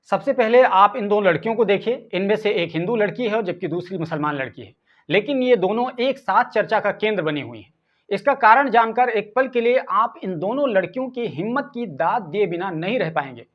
सबसे पहले आप इन दो लड़कियों को देखिए। इनमें से एक हिंदू लड़की है और जबकि दूसरी मुसलमान लड़की है, लेकिन ये दोनों एक साथ चर्चा का केंद्र बनी हुई हैं। इसका कारण जानकर एक पल के लिए आप इन दोनों लड़कियों की हिम्मत की दाद दिए बिना नहीं रह पाएंगे।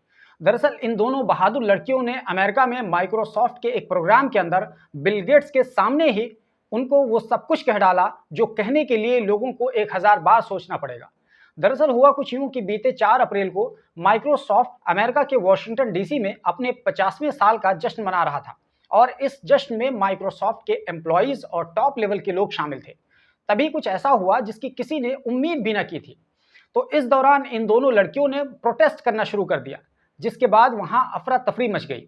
दरअसल इन दोनों बहादुर लड़कियों ने अमेरिका में माइक्रोसॉफ्ट के एक प्रोग्राम के अंदर बिल गेट्स के सामने ही उनको वो सब कुछ कह डाला जो कहने के लिए लोगों को 1000 बार सोचना पड़ेगा। दरअसल हुआ कुछ यूं कि बीते 4 अप्रैल को माइक्रोसॉफ्ट अमेरिका के वॉशिंगटन डीसी में अपने 50वें साल का जश्न मना रहा था और इस जश्न में माइक्रोसॉफ्ट के एम्प्लॉइज और टॉप लेवल के लोग शामिल थे। तभी कुछ ऐसा हुआ जिसकी किसी ने उम्मीद भी न की थी। तो इस दौरान इन दोनों लड़कियों ने प्रोटेस्ट करना शुरू कर दिया, जिसके बाद वहां अफरा तफरी मच गई।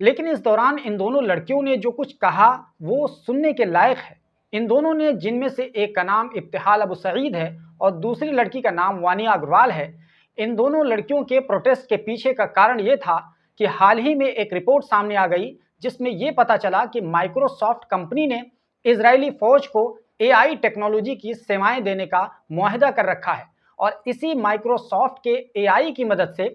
लेकिन इस दौरान इन दोनों लड़कियों ने जो कुछ कहा वो सुनने के लायक है। इन दोनों ने, जिनमें से एक का नाम इब्तिहाल अबू सईद है और दूसरी लड़की का नाम वानिया अग्रवाल है, इन दोनों लड़कियों के प्रोटेस्ट के पीछे का कारण ये था कि हाल ही में एक रिपोर्ट सामने आ गई जिसमें यह पता चला कि माइक्रोसॉफ्ट कंपनी ने इजरायली फौज को एआई टेक्नोलॉजी की सेवाएं देने का मुआहदा कर रखा है और इसी माइक्रोसॉफ्ट के एआई की मदद से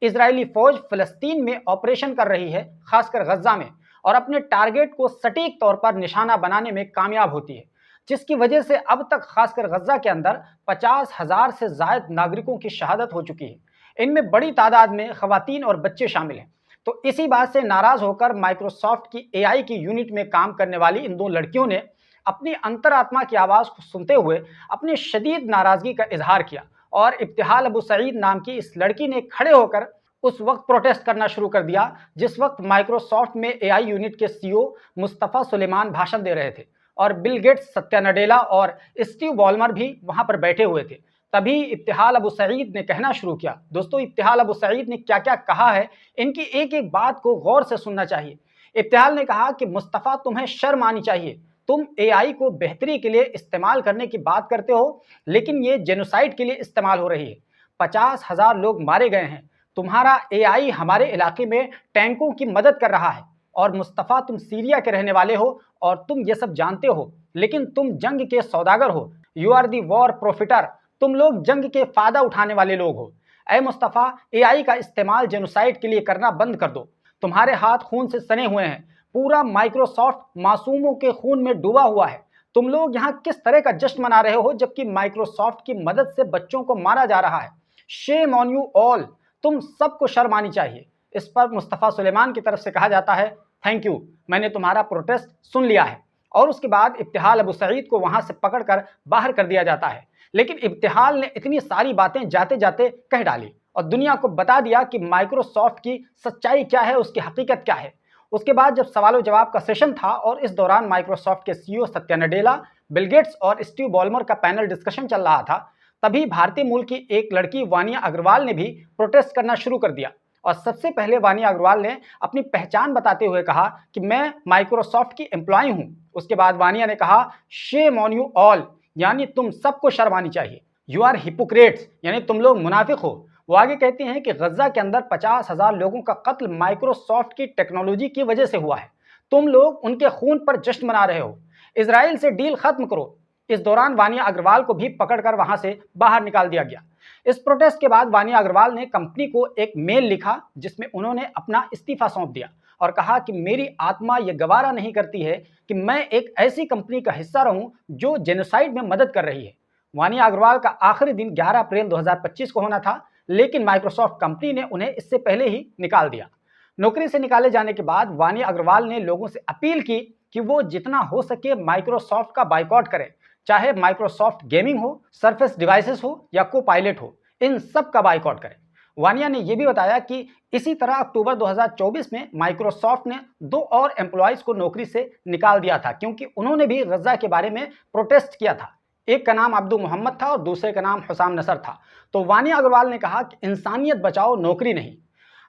इजरायली फौज फिलिस्तीन में ऑपरेशन कर रही है, खासकर गज्जा में, और अपने टारगेट को सटीक तौर पर निशाना बनाने में कामयाब होती है, जिसकी वजह से अब तक खासकर गज्जा के अंदर 50,000 से ज्यादा नागरिकों की शहादत हो चुकी है। इनमें बड़ी तादाद में खवातीन और बच्चे शामिल हैं। तो इसी बात से नाराज होकर माइक्रोसॉफ्ट की एआई की यूनिट में काम करने वाली इन दो लड़कियों ने अपनी अंतरात्मा की आवाज को सुनते हुए अपनी शदीद नाराजगी का इजहार किया और इब्तिहाल अबू सईद नाम की इस लड़की ने खड़े होकर उस वक्त प्रोटेस्ट करना शुरू कर दिया जिस वक्त माइक्रोसॉफ्ट में एआई यूनिट के सीईओ मुस्तफ़ा सुलेमान भाषण दे रहे थे और बिल गेट्स, सत्या नडेला और स्टीव बॉलमर भी वहां पर बैठे हुए थे। तभी इब्तिहाल अबू सईद ने कहना शुरू किया। दोस्तों, इब्तिहाल अबू सईद ने क्या क्या कहा है, इनकी एक एक बात को गौर से सुनना चाहिए। इब्तिहाल ने कहा कि मुस्तफ़ा, तुम्हें शर्म आनी चाहिए। तुम एआई को बेहतरी के लिए इस्तेमाल करने की बात करते हो, लेकिन ये जेनोसाइड के लिए इस्तेमाल हो रही है। 50,000 लोग मारे गए हैं। तुम्हारा एआई हमारे इलाके में टैंकों की मदद कर रहा है। और मुस्तफ़ा, तुम सीरिया के रहने वाले हो और तुम ये सब जानते हो, लेकिन तुम जंग के सौदागर हो। You are the war profiteer. तुम लोग जंग के फायदा उठाने वाले लोग हो। ऐ मुस्तफ़ा, एआई का इस्तेमाल जेनोसाइड के लिए करना बंद कर दो। तुम्हारे हाथ खून से सने हुए हैं। पूरा माइक्रोसॉफ्ट मासूमों के खून में डूबा हुआ है। तुम लोग यहाँ किस तरह का जश्न मना रहे हो जबकि माइक्रोसॉफ्ट की मदद से बच्चों को मारा जा रहा है। Shame on you all. तुम सबको शर्म आनी चाहिए। इस पर मुस्तफ़ा सुलेमान की तरफ से कहा जाता है, थैंक यू, मैंने तुम्हारा प्रोटेस्ट सुन लिया है। और उसके बाद इब्तिहाल अबू सईद को वहां से पकड़कर बाहर कर दिया जाता है। लेकिन इब्तिहाल ने इतनी सारी बातें जाते जाते कह डाली और दुनिया को बता दिया कि माइक्रोसॉफ्ट की सच्चाई क्या है, उसकी हकीकत क्या है। उसके बाद जब सवाल जवाब का सेशन था और इस दौरान माइक्रोसॉफ्ट के CEO Satya Nadella, Bill Gates और स्टीव बॉलमर का पैनल डिस्कशन चल रहा था, तभी भारतीय मूल की एक लड़की वानिया अग्रवाल ने भी प्रोटेस्ट करना शुरू कर दिया। और सबसे पहले वानिया अग्रवाल ने अपनी पहचान बताते हुए कहा कि मैं माइक्रोसॉफ्ट की एम्प्लॉय हूं। उसके बाद वानिया ने कहा, शेम ऑन यू ऑल, यानी तुम सबको शर्म आनी चाहिए। यू आर हिपोक्रेट्स, यानी तुम लोग मुनाफिक हो। वो आगे कहते हैं कि गज्जा के अंदर 50,000 लोगों का कत्ल माइक्रोसॉफ्ट की टेक्नोलॉजी की वजह से हुआ है। तुम लोग उनके खून पर जश्न मना रहे हो। इजराइल से डील खत्म करो। इस दौरान वानिया अग्रवाल को भी पकड़कर वहां से बाहर निकाल दिया गया। इस प्रोटेस्ट के बाद वानिया अग्रवाल ने कंपनी को एक मेल लिखा जिसमें उन्होंने अपना इस्तीफा सौंप दिया और कहा कि मेरी आत्मा यह गवारा नहीं करती है कि मैं एक ऐसी कंपनी का हिस्सा रहूं जो जेनोसाइड में मदद कर रही है। वानिया अग्रवाल का आखिरी दिन 11 अप्रैल 2025 को होना था, लेकिन माइक्रोसॉफ्ट कंपनी ने उन्हें इससे पहले ही निकाल दिया। नौकरी से निकाले जाने के बाद वानिया अग्रवाल ने लोगों से अपील की कि वो जितना हो सके माइक्रोसॉफ्ट का बाइकआउट करें, चाहे माइक्रोसॉफ्ट गेमिंग हो, सरफेस डिवाइसेस हो या को पायलट हो, इन सब का बाइकआउट करें। वानिया ने यह भी बताया कि इसी तरह अक्टूबर 2024 में माइक्रोसॉफ्ट ने 2 और एम्प्लॉयज को नौकरी से निकाल दिया था क्योंकि उन्होंने भी गज्जा के बारे में प्रोटेस्ट किया था। एक का नाम अब्दुल मोहम्मद था और दूसरे का नाम हुसाम नसर था। तो वानिया अग्रवाल ने कहा कि इंसानियत बचाओ, नौकरी नहीं।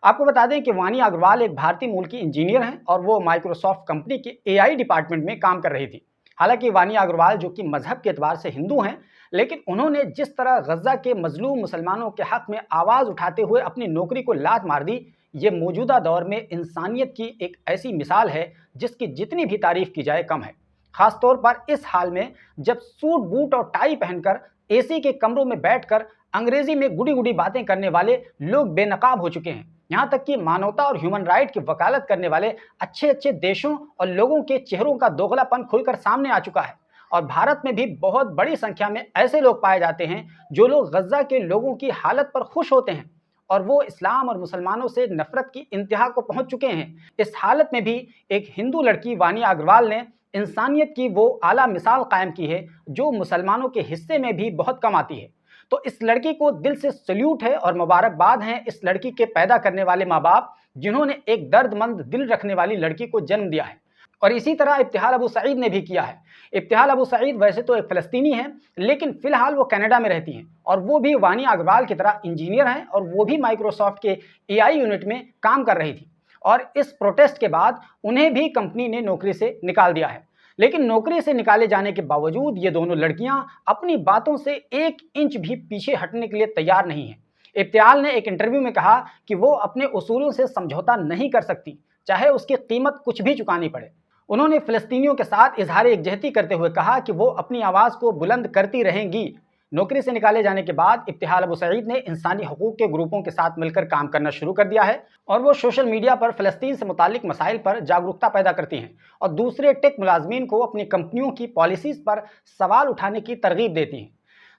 आपको बता दें कि वानिया अग्रवाल एक भारतीय मूल की इंजीनियर हैं और वो माइक्रोसॉफ्ट कंपनी के एआई डिपार्टमेंट में काम कर रही थी। हालांकि वानिया अग्रवाल जो कि मजहब के एतबार से हिंदू हैं, लेकिन उन्होंने जिस तरह गज्जा के मजलूम मुसलमानों के हक में आवाज़ उठाते हुए अपनी नौकरी को लात मार दी, ये मौजूदा दौर में इंसानियत की एक ऐसी मिसाल है जिसकी जितनी भी तारीफ की जाए कम है। खासतौर पर इस हाल में जब सूट बूट और टाई पहनकर एसी के कमरों में बैठकर अंग्रेजी में गुड़ी गुड़ी बातें करने वाले लोग बेनकाब हो चुके हैं। यहाँ तक कि मानवता और ह्यूमन राइट की वकालत करने वाले अच्छे अच्छे देशों और लोगों के चेहरों का दोगलापन खुलकर सामने आ चुका है। और भारत में भी बहुत बड़ी संख्या में ऐसे लोग पाए जाते हैं जो लोग गज्जा के लोगों की हालत पर खुश होते हैं, और वो इस्लाम और मुसलमानों से नफरत की इंतहा को पहुंच चुके हैं। इस हालत में भी एक हिंदू लड़की वानिया अग्रवाल ने इंसानियत की वो आला मिसाल कायम की है जो मुसलमानों के हिस्से में भी बहुत कम आती है। तो इस लड़की को दिल से सल्यूट है और मुबारकबाद है इस लड़की के पैदा करने वाले माँ बाप जिन्होंने एक दर्दमंद दिल रखने वाली लड़की को जन्म दिया है। और इसी तरह इब्तिहाल अबू सईद ने भी किया है। इब्तिहाल अबू सईद वैसे तो एक फ़लस्तीनी है, लेकिन फिलहाल वो कनाडा में रहती हैं और वो भी वानिया अग्रवाल की तरह इंजीनियर हैं और वो भी माइक्रोसॉफ्ट के एआई यूनिट में काम कर रही थी। और इस प्रोटेस्ट के बाद उन्हें भी कंपनी ने नौकरी से निकाल दिया है। लेकिन नौकरी से निकाले जाने के बावजूद ये दोनों लड़कियां अपनी बातों से 1 इंच भी पीछे हटने के लिए तैयार नहीं हैं। इब्तिहाल ने एक इंटरव्यू में कहा कि वो अपने उसूलों से समझौता नहीं कर सकती, चाहे उसकी कीमत कुछ भी चुकानी पड़े। उन्होंने फ़लस्तीनियों के साथ इजहार यकजहती करते हुए कहा कि वो अपनी आवाज़ को बुलंद करती रहेंगी। नौकरी से निकाले जाने के बाद इब्तिहाल अबू सईद ने इंसानी हकूक़ के ग्रुपों के साथ मिलकर काम करना शुरू कर दिया है और वो सोशल मीडिया पर फ़लस्तीन से मुतालिक मसाइल पर जागरूकता पैदा करती हैं और दूसरे टेक मुलाजमीन को अपनी कंपनियों की पॉलिसीज़ पर सवाल उठाने की तरगीब देती हैं।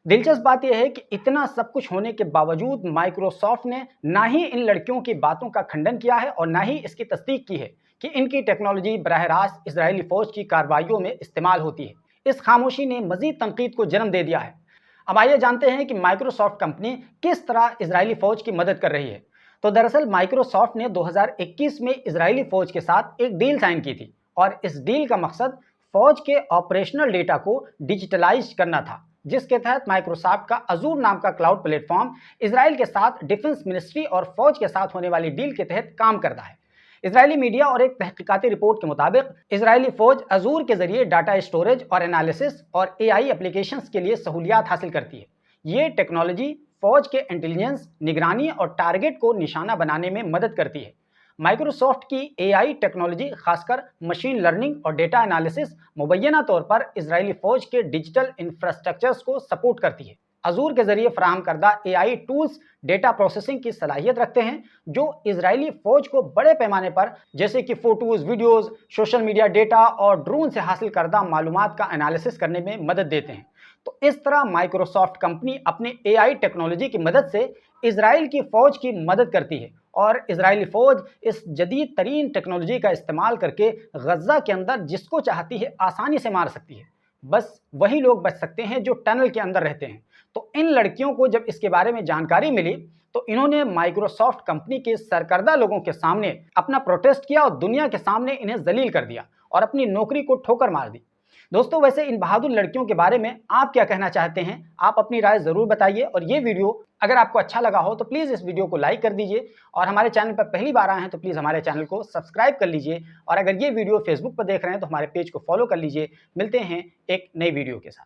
दिलचस्प बात यह है कि इतना सब कुछ होने के बावजूद माइक्रोसॉफ्ट ने ना ही इन लड़कियों की बातों का खंडन किया है और ना ही इसकी तस्दीक की है कि इनकी टेक्नोलॉजी बराह रास्त इजरायली फ़ौज की कार्रवाइयों में इस्तेमाल होती है। इस खामोशी ने मज़ीद तनकीद को जन्म दे दिया है। अब आइए जानते हैं कि माइक्रोसॉफ्ट कंपनी किस तरह इजरायली फ़ौज की मदद कर रही है। तो दरअसल माइक्रोसॉफ्ट ने 2021 में इजरायली फ़ौज के साथ एक डील साइन की थी और इस डील का मकसद फ़ौज के ऑपरेशनल डेटा को डिजिटलाइज करना था, जिसके तहत माइक्रोसॉफ्ट का अजूर नाम का क्लाउड प्लेटफॉर्म इजराइल के साथ डिफेंस मिनिस्ट्री और फौज के साथ होने वाली डील के तहत काम करता है। इजरायली मीडिया और एक तहकीकाती रिपोर्ट के मुताबिक इजरायली फौज अजूर के जरिए डाटा स्टोरेज और एनालिसिस और एआई एप्लीकेशंस के लिए सहूलियात हासिल करती है। ये टेक्नोलॉजी फौज के इंटेलिजेंस, निगरानी और टारगेट को निशाना बनाने में मदद करती है। माइक्रोसॉफ्ट की एआई टेक्नोलॉजी खासकर मशीन लर्निंग और डेटा एनालिसिस मुबैना तौर पर इजरायली फौज के डिजिटल इंफ्रास्ट्रक्चर्स को सपोर्ट करती है। अजूर के जरिए फराहम करदा एआई टूल्स डेटा प्रोसेसिंग की सलाहियत रखते हैं जो इजरायली फौज को बड़े पैमाने पर जैसे कि photos, videos, social media data और ड्रोन से हासिल करदा मालूमात का एनालिसिस करने में मदद देते हैं। तो इस तरह माइक्रोसॉफ्ट कंपनी अपने एआई टेक्नोलॉजी की मदद से इजराइल की फौज की मदद करती है और इजरायली फौज इस जदीद तरीन टेक्नोलॉजी का इस्तेमाल करके गज्जा के अंदर जिसको चाहती है आसानी से मार सकती है। बस वही लोग बच सकते हैं जो टनल के अंदर रहते हैं। तो इन लड़कियों को जब इसके बारे में जानकारी मिली तो इन्होंने माइक्रोसॉफ्ट कंपनी के सरकर्दा लोगों के सामने अपना प्रोटेस्ट किया और दुनिया के सामने इन्हें जलील कर दिया और अपनी नौकरी को ठोकर मार दी। दोस्तों, वैसे इन बहादुर लड़कियों के बारे में आप क्या कहना चाहते हैं? आप अपनी राय ज़रूर बताइए और ये वीडियो अगर आपको अच्छा लगा हो तो प्लीज़ इस वीडियो को लाइक कर दीजिए और हमारे चैनल पर पहली बार आए हैं तो प्लीज़ हमारे चैनल को सब्सक्राइब कर लीजिए और अगर ये वीडियो फेसबुक पर देख रहे हैं तो हमारे पेज को फॉलो कर लीजिए। मिलते हैं एक नई वीडियो के साथ।